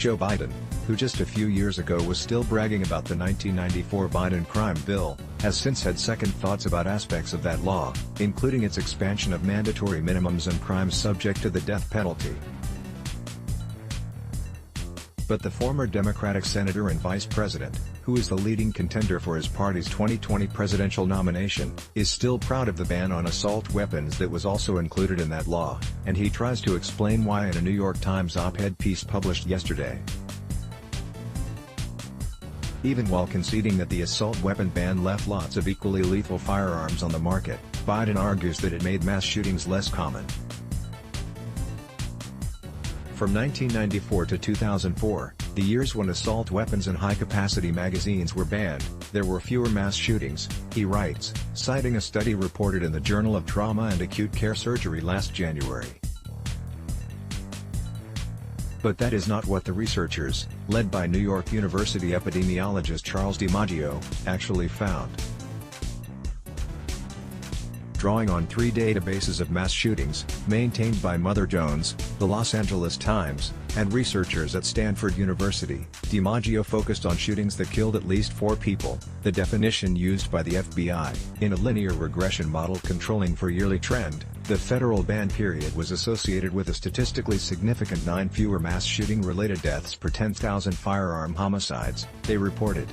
Joe Biden, who just a few years ago was still bragging about the 1994 Biden crime bill, has since had second thoughts about aspects of that law, including its expansion of mandatory minimums and crimes subject to the death penalty. But the former Democratic senator and vice president, who is the leading contender for his party's 2020 presidential nomination, is still proud of the ban on assault weapons that was also included in that law, and he tries to explain why in a New York Times op-ed piece published yesterday. Even while conceding that the assault weapon ban left lots of equally lethal firearms on the market, Biden argues that it made mass shootings less common. From 1994 to 2004, the years when assault weapons and high-capacity magazines were banned, there were fewer mass shootings, he writes, citing a study reported in the Journal of Trauma and Acute Care Surgery last January. But that is not what the researchers, led by New York University epidemiologist Charles DiMaggio, actually found. Drawing on 3 databases of mass shootings, maintained by Mother Jones, the Los Angeles Times, and researchers at Stanford University, DiMaggio focused on shootings that killed at least 4 people, the definition used by the FBI. In a linear regression model controlling for yearly trend, the federal ban period was associated with a statistically significant 9 fewer mass shooting-related deaths per 10,000 firearm homicides, they reported.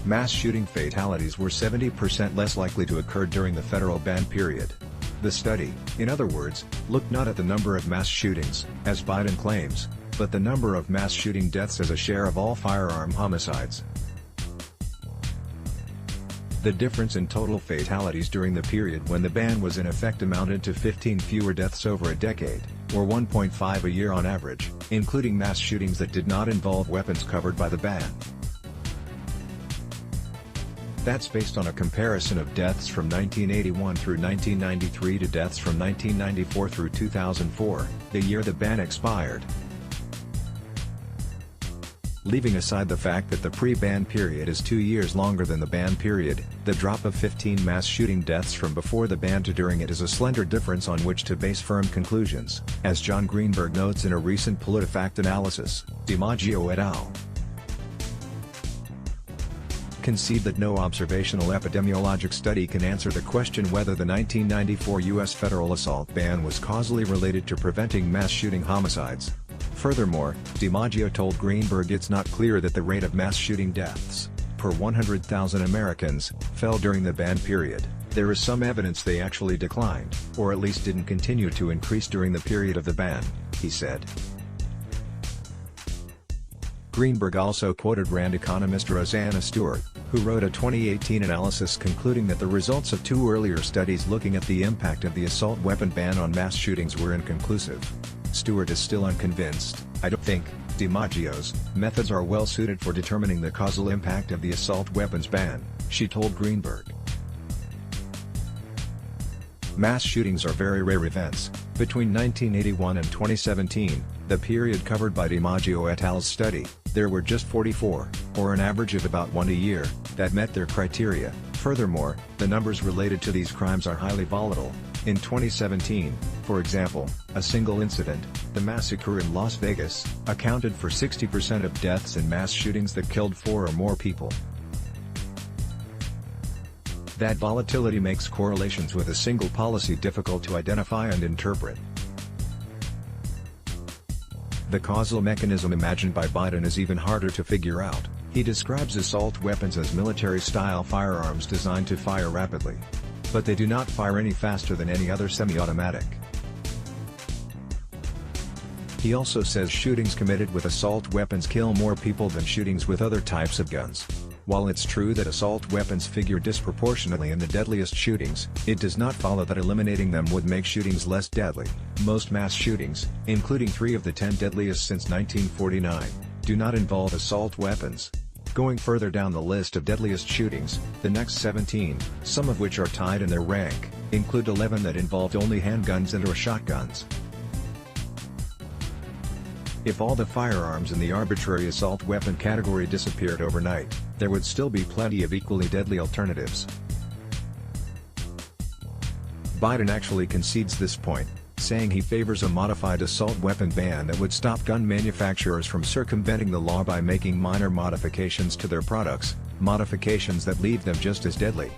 Mass shooting fatalities were 70% less likely to occur during the federal ban period. The study, in other words, looked not at the number of mass shootings, as Biden claims, but the number of mass shooting deaths as a share of all firearm homicides. The difference in total fatalities during the period when the ban was in effect amounted to 15 fewer deaths over a decade, or 1.5 a year on average, including mass shootings that did not involve weapons covered by the ban. That's based on a comparison of deaths from 1981 through 1993 to deaths from 1994 through 2004, the year the ban expired. Leaving aside the fact that the pre-ban period is 2 years longer than the ban period, the drop of 15 mass shooting deaths from before the ban to during it is a slender difference on which to base firm conclusions, as John Greenberg notes in a recent PolitiFact analysis, DiMaggio et al. Concede that no observational epidemiologic study can answer the question whether the 1994 U.S. federal assault ban was causally related to preventing mass shooting homicides. Furthermore, DiMaggio told Greenberg it's not clear that the rate of mass shooting deaths, per 100,000 Americans, fell during the ban period. There is some evidence they actually declined, or at least didn't continue to increase during the period of the ban, he said. Greenberg also quoted RAND economist Rosanna Stewart, who wrote a 2018 analysis concluding that the results of 2 earlier studies looking at the impact of the assault weapon ban on mass shootings were inconclusive. Stewart is still unconvinced. "I don't think DiMaggio's methods are well suited for determining the causal impact of the assault weapons ban," she told Greenberg. Mass shootings are very rare events. Between 1981 and 2017, the period covered by DiMaggio et al.'s study, there were just 44, or an average of about 1 a year, that met their criteria. Furthermore, the numbers related to these crimes are highly volatile. In 2017, for example, a single incident, the massacre in Las Vegas, accounted for 60% of deaths in mass shootings that killed 4 or more people. That volatility makes correlations with a single policy difficult to identify and interpret. The causal mechanism imagined by Biden is even harder to figure out. He describes assault weapons as military-style firearms designed to fire rapidly. But they do not fire any faster than any other semi-automatic. He also says shootings committed with assault weapons kill more people than shootings with other types of guns. While it's true that assault weapons figure disproportionately in the deadliest shootings, it does not follow that eliminating them would make shootings less deadly. Most mass shootings, including 3 of the 10 deadliest since 1949, do not involve assault weapons. Going further down the list of deadliest shootings, the next 17, some of which are tied in their rank, include 11 that involved only handguns and/or shotguns. If all the firearms in the arbitrary assault weapon category disappeared overnight, there would still be plenty of equally deadly alternatives. Biden actually concedes this point, saying he favors a modified assault weapon ban that would stop gun manufacturers from circumventing the law by making minor modifications to their products, modifications that leave them just as deadly.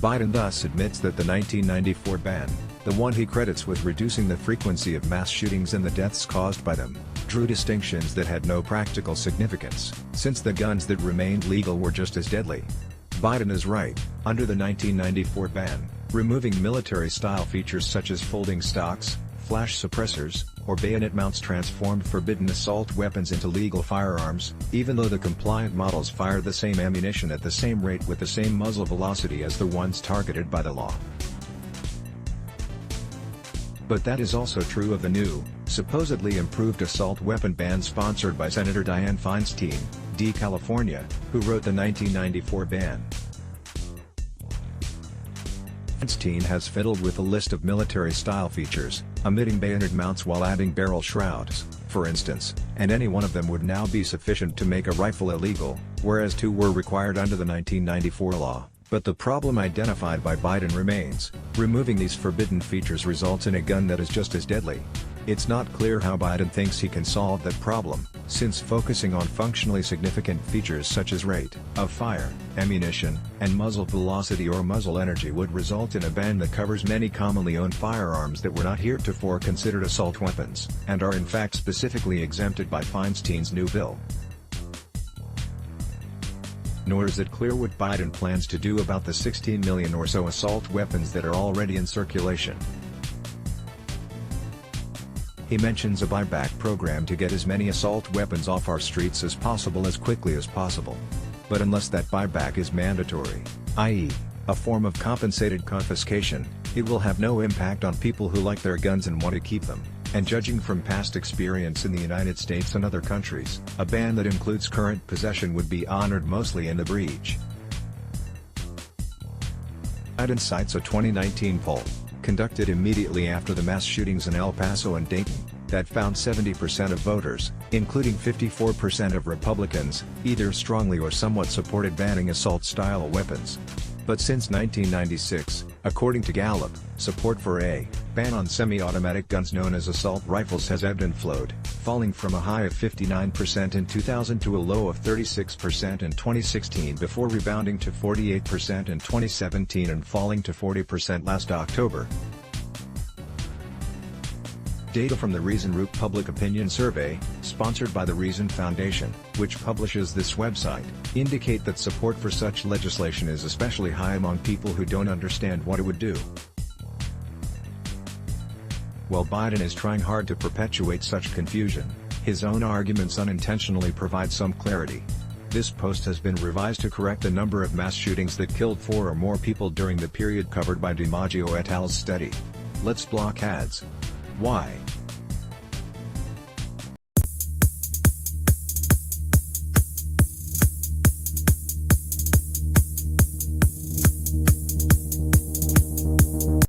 Biden thus admits that the 1994 ban, the one he credits with reducing the frequency of mass shootings and the deaths caused by them, drew distinctions that had no practical significance, since the guns that remained legal were just as deadly. Biden is right. Under the 1994 ban, removing military-style features such as folding stocks, flash suppressors, or bayonet mounts transformed forbidden assault weapons into legal firearms, even though the compliant models fire the same ammunition at the same rate with the same muzzle velocity as the ones targeted by the law. But that is also true of the new, supposedly improved assault weapon ban sponsored by Senator Dianne Feinstein, D. California, who wrote the 1994 ban. Feinstein has fiddled with a list of military-style features, omitting bayonet mounts while adding barrel shrouds, for instance, and any one of them would now be sufficient to make a rifle illegal, whereas two were required under the 1994 law. But the problem identified by Biden remains: removing these forbidden features results in a gun that is just as deadly. It's not clear how Biden thinks he can solve that problem, since focusing on functionally significant features such as rate of fire, ammunition, and muzzle velocity or muzzle energy would result in a ban that covers many commonly owned firearms that were not heretofore considered assault weapons, and are in fact specifically exempted by Feinstein's new bill. Nor is it clear what Biden plans to do about the 16 million or so assault weapons that are already in circulation. He mentions a buyback program to get as many assault weapons off our streets as possible as quickly as possible. But unless that buyback is mandatory, i.e., a form of compensated confiscation, it will have no impact on people who like their guns and want to keep them. And judging from past experience in the United States and other countries, a ban that includes current possession would be honored mostly in the breach. Biden cites a 2019 poll, conducted immediately after the mass shootings in El Paso and Dayton, that found 70% of voters, including 54% of Republicans, either strongly or somewhat supported banning assault-style weapons. But since 1996, according to Gallup, support for a ban on semi-automatic guns known as assault rifles has ebbed and flowed, falling from a high of 59% in 2000 to a low of 36% in 2016 before rebounding to 48% in 2017 and falling to 40% last October. Data from the Reason Root Public Opinion Survey, sponsored by the Reason Foundation, which publishes this website, indicate that support for such legislation is especially high among people who don't understand what it would do. While Biden is trying hard to perpetuate such confusion, his own arguments unintentionally provide some clarity. This post has been revised to correct the number of mass shootings that killed 4 or more people during the period covered by DiMaggio et al.'s study. Let's block ads. Why?